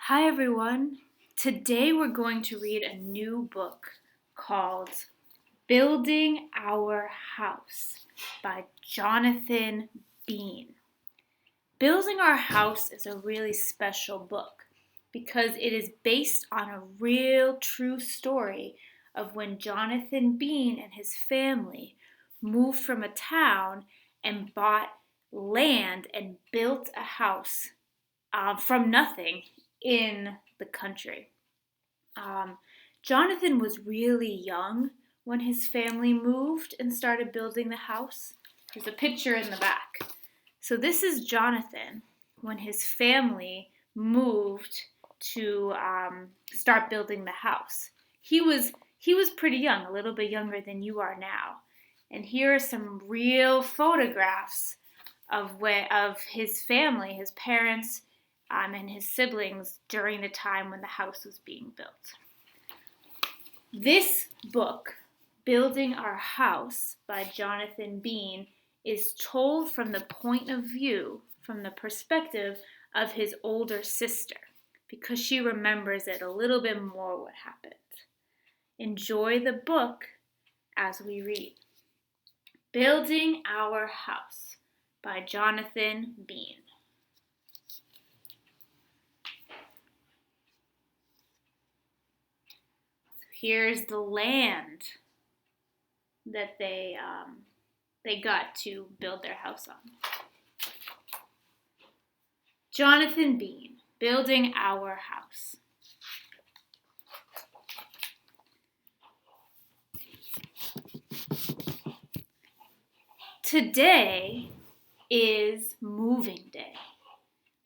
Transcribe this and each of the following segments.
Hi everyone. Today we're going to read a new book called Building Our House by Jonathan Bean. Building Our House is a really special book because it is based on a real true story of when Jonathan Bean and his family moved from a town and bought land and built a house from nothing in the country. Um, Jonathan was really young when his family moved and started building the house. There's a picture in the back. So this is Jonathan when his family moved to start building the house. He was pretty young, a little bit younger than you are now. And here are some real photographs of his family, his parents, and his siblings during the time when the house was being built. This book, Building Our House by Jonathan Bean, is told from the point of view, from the perspective of his older sister, because she remembers it a little bit more what happened. Enjoy the book as we read. Building Our House by Jonathan Bean. Here's the land that they got to build their house on. Jonathan Bean, Building Our House. Today is moving day.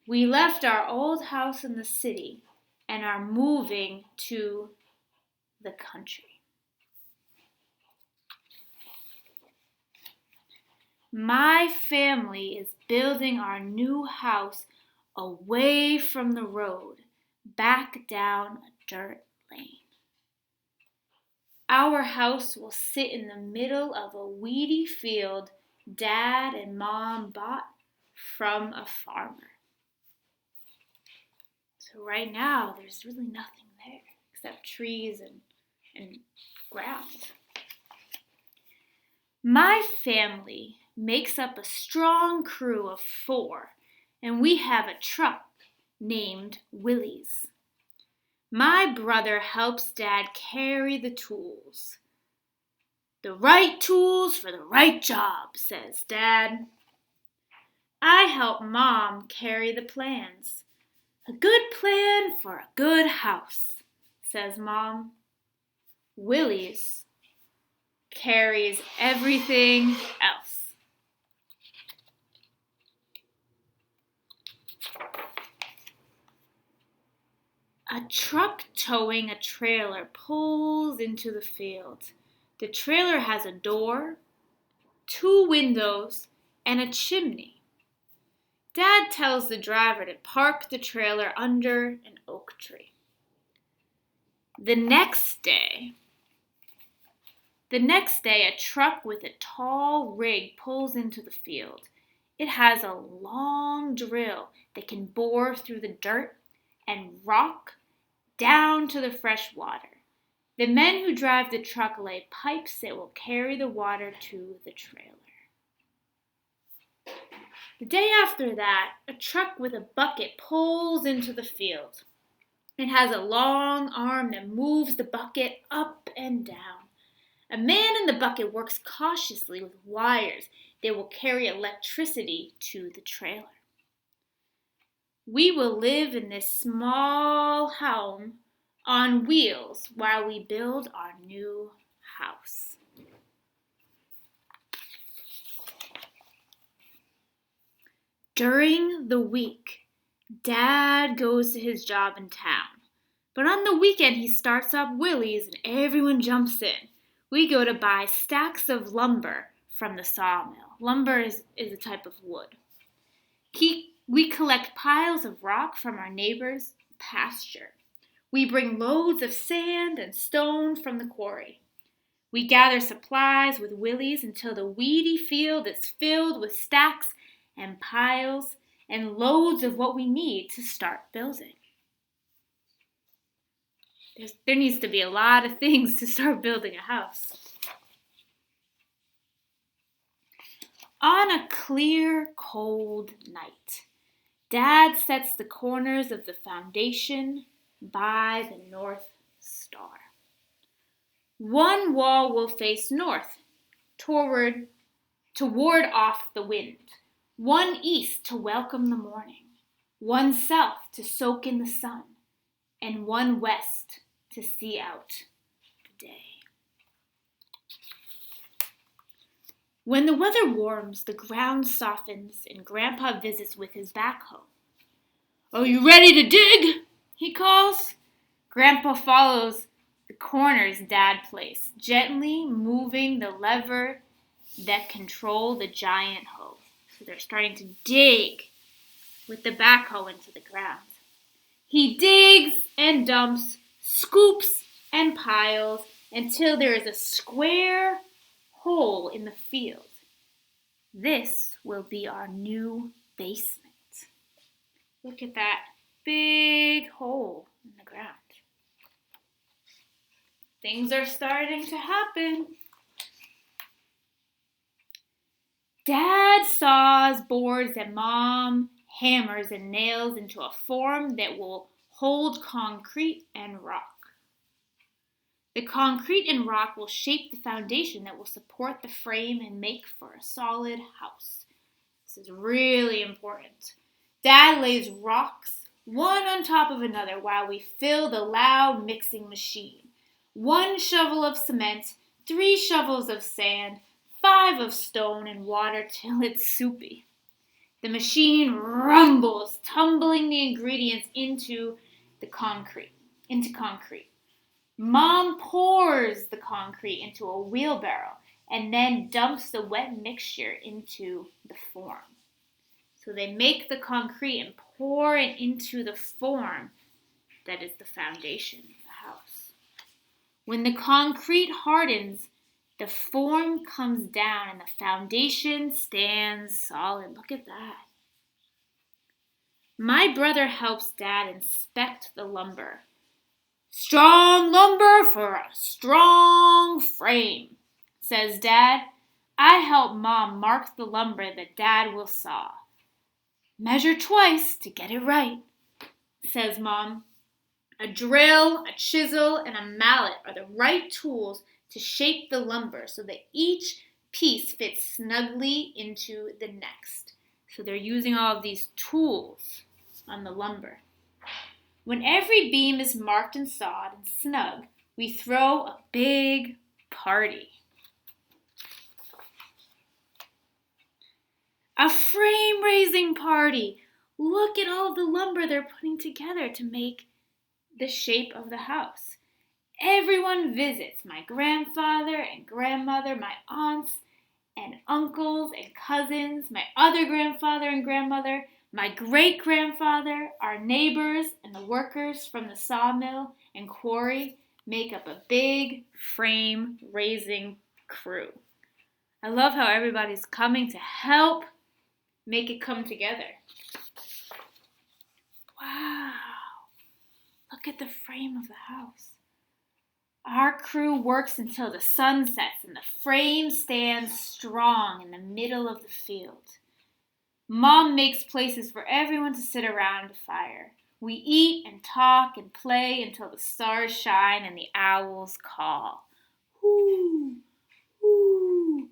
We left our old house in the city and are moving to the country. My family is building our new house away from the road, back down a dirt lane. Our house will sit in the middle of a weedy field Dad and Mom bought from a farmer. So right now, there's really nothing there except trees and ground. My family makes up a strong crew of 4, and we have a truck named Willie's. My brother helps Dad carry the tools. The right tools for the right job, says Dad. I help Mom carry the plans. A good plan for a good house, says Mom. Willie's carries everything else. A truck towing a trailer pulls into the field. The trailer has a door, 2 windows, and a chimney. Dad tells the driver to park the trailer under an oak tree. The next day, a truck with a tall rig pulls into the field. It has a long drill that can bore through the dirt and rock down to the fresh water. The men who drive the truck lay pipes that will carry the water to the trailer. The day after that, a truck with a bucket pulls into the field. It has a long arm that moves the bucket up and down. A man in the bucket works cautiously with wires that will carry electricity to the trailer. We will live in this small home on wheels while we build our new house. During the week, Dad goes to his job in town. But on the weekend, he starts up Willie's and everyone jumps in. We go to buy stacks of lumber from the sawmill. Lumber is a type of wood. We collect piles of rock from our neighbor's pasture. We bring loads of sand and stone from the quarry. We gather supplies with Willie's until the weedy field is filled with stacks and piles and loads of what we need to start building. There needs to be a lot of things to start building a house. On a clear, cold night, Dad sets the corners of the foundation by the North Star. One wall will face north, to ward off the wind. One east to welcome the morning. One south to soak in the sun. And one west to see out the day. When the weather warms, the ground softens, and Grandpa visits with his backhoe. "Are you ready to dig?" he calls. Grandpa follows the corners Dad placed, gently moving the lever that control the giant hoe. So they're starting to dig with the backhoe into the ground. He digs and dumps, scoops and piles until there is a square hole in the field. This will be our new basement. Look at that big hole in the ground. Things are starting to happen. Dad saws boards and Mom hammers and nails into a form that will hold concrete and rock. The concrete and rock will shape the foundation that will support the frame and make for a solid house. This is really important. Dad lays rocks one on top of another while we fill the loud mixing machine. 1 shovel of cement, 3 shovels of sand, 5 of stone and water till it's soupy. The machine rumbles, tumbling the ingredients into concrete. Mom pours the concrete into a wheelbarrow and then dumps the wet mixture into the form. So they make the concrete and pour it into the form that is the foundation of the house. When the concrete hardens, the form comes down and the foundation stands solid. Look at that. My brother helps Dad inspect the lumber. "Strong lumber for a strong frame," says Dad. I help Mom mark the lumber that Dad will saw. "Measure twice to get it right," says Mom. A drill, a chisel, and a mallet are the right tools to shape the lumber so that each piece fits snugly into the next. So they're using all of these tools on the lumber. When every beam is marked and sawed and snug, we throw a big party. A frame-raising party. Look at all the lumber they're putting together to make the shape of the house. Everyone visits, my grandfather and grandmother, my aunts and uncles and cousins, my other grandfather and grandmother, my great-grandfather, our neighbors, and the workers from the sawmill and quarry make up a big frame-raising crew. I love how everybody's coming to help make it come together. Wow! Look at the frame of the house. Our crew works until the sun sets and the frame stands strong in the middle of the field. Mom makes places for everyone to sit around a fire. We eat and talk and play until the stars shine and the owls call. Hoo, hoo,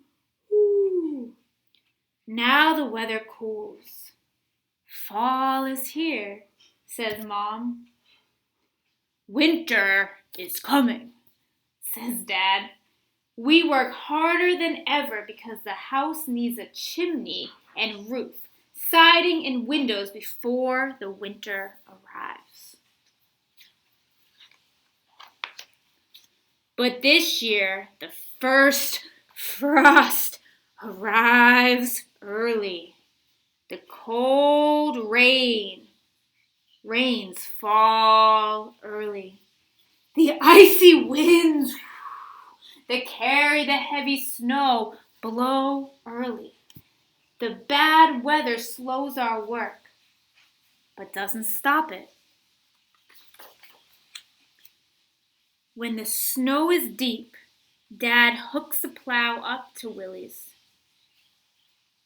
hoo. Now the weather cools. "Fall is here," says Mom. "Winter is coming," says Dad. We work harder than ever because the house needs a chimney and roof, siding and windows before the winter arrives. But this year, the first frost arrives early. The cold rains fall early. The icy winds that carry the heavy snow blow early. The bad weather slows our work, but doesn't stop it. When the snow is deep, Dad hooks a plow up to Willie's.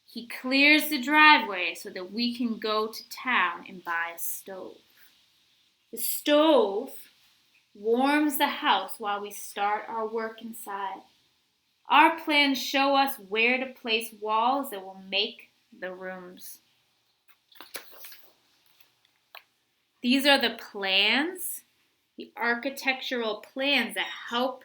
He clears the driveway so that we can go to town and buy a stove. The stove warms the house while we start our work inside. Our plans show us where to place walls that will make the rooms. These are the plans, the architectural plans that help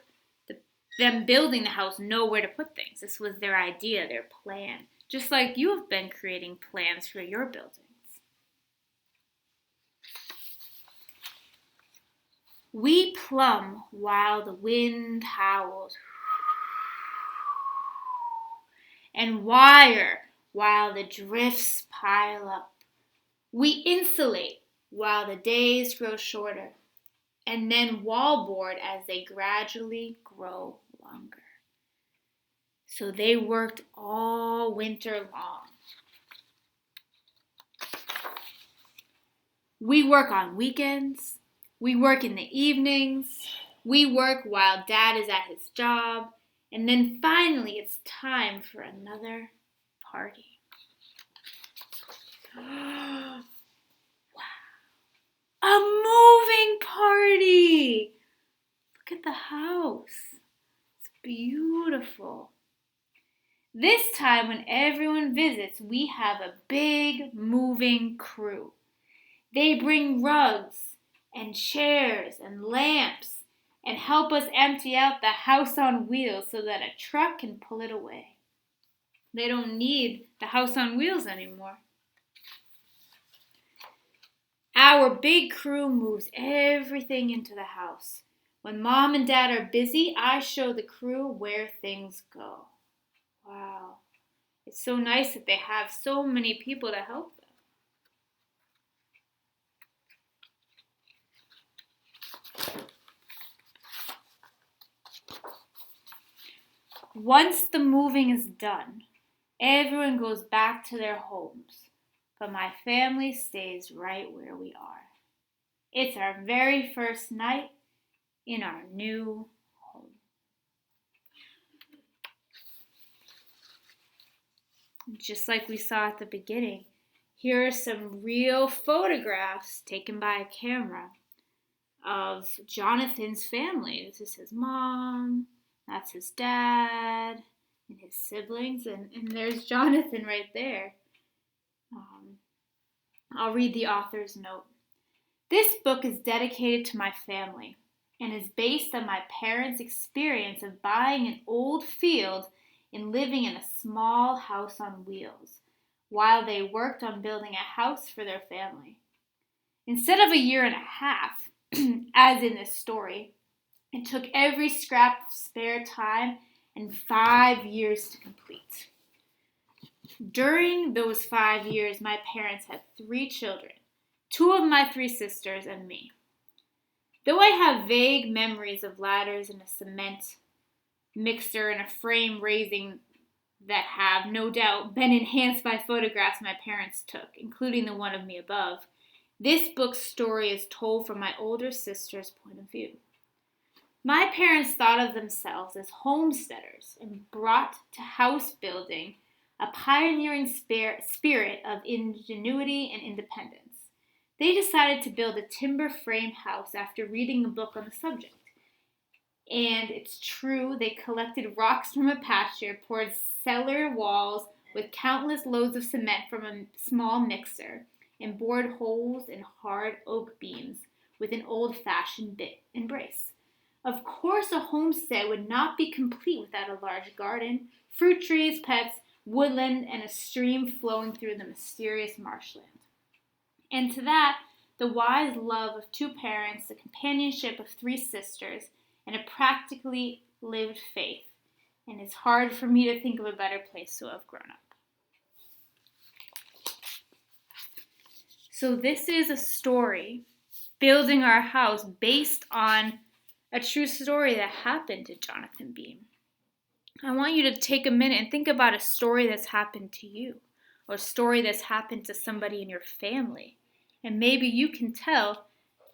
them building the house know where to put things. This was their idea, their plan. Just like you have been creating plans for your buildings. We plumb while the wind howls, and wire while the drifts pile up. We insulate while the days grow shorter, and then wallboard as they gradually grow longer. So they worked all winter long. We work on weekends. We work in the evenings. We work while Dad is at his job. And then finally it's time for another party. Wow. A moving party! Look at the house. It's beautiful. This time when everyone visits, we have a big moving crew. They bring rugs and chairs and lamps and help us empty out the house on wheels so that a truck can pull it away. They don't need the house on wheels anymore. Our big crew moves everything into the house. When Mom and Dad are busy, I show the crew where things go. Wow. It's so nice that they have so many people to help them. Once the moving is done, everyone goes back to their homes, but my family stays right where we are. It's our very first night in our new home. Just like we saw at the beginning, here are some real photographs taken by a camera of Jonathan's family. This is his mom, that's his dad, and his siblings, and there's Jonathan right there. I'll read the author's note. This book is dedicated to my family and is based on my parents' experience of buying an old field and living in a small house on wheels while they worked on building a house for their family. Instead of a year and a half, as in this story, it took every scrap of spare time and 5 years to complete. During those 5 years, my parents had 3 children, 2 of my 3 sisters and me. Though I have vague memories of ladders and a cement mixer and a frame raising that have, no doubt, been enhanced by photographs my parents took, including the one of me above, this book's story is told from my older sister's point of view. My parents thought of themselves as homesteaders and brought to house building a pioneering spirit of ingenuity and independence. They decided to build a timber frame house after reading a book on the subject. And it's true, they collected rocks from a pasture, poured cellar walls with countless loads of cement from a small mixer, and bored holes in hard oak beams with an old-fashioned bit and brace. Of course, a homestead would not be complete without a large garden, fruit trees, pets, woodland, and a stream flowing through the mysterious marshland. And to that, the wise love of 2 parents, the companionship of 3 sisters, and a practically lived faith. And it's hard for me to think of a better place to have grown up. So this is a story, building our house, based on a true story that happened to Jonathan Bean. I want you to take a minute and think about a story that's happened to you, or a story that's happened to somebody in your family. And maybe you can tell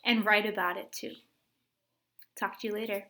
and write about it too. Talk to you later.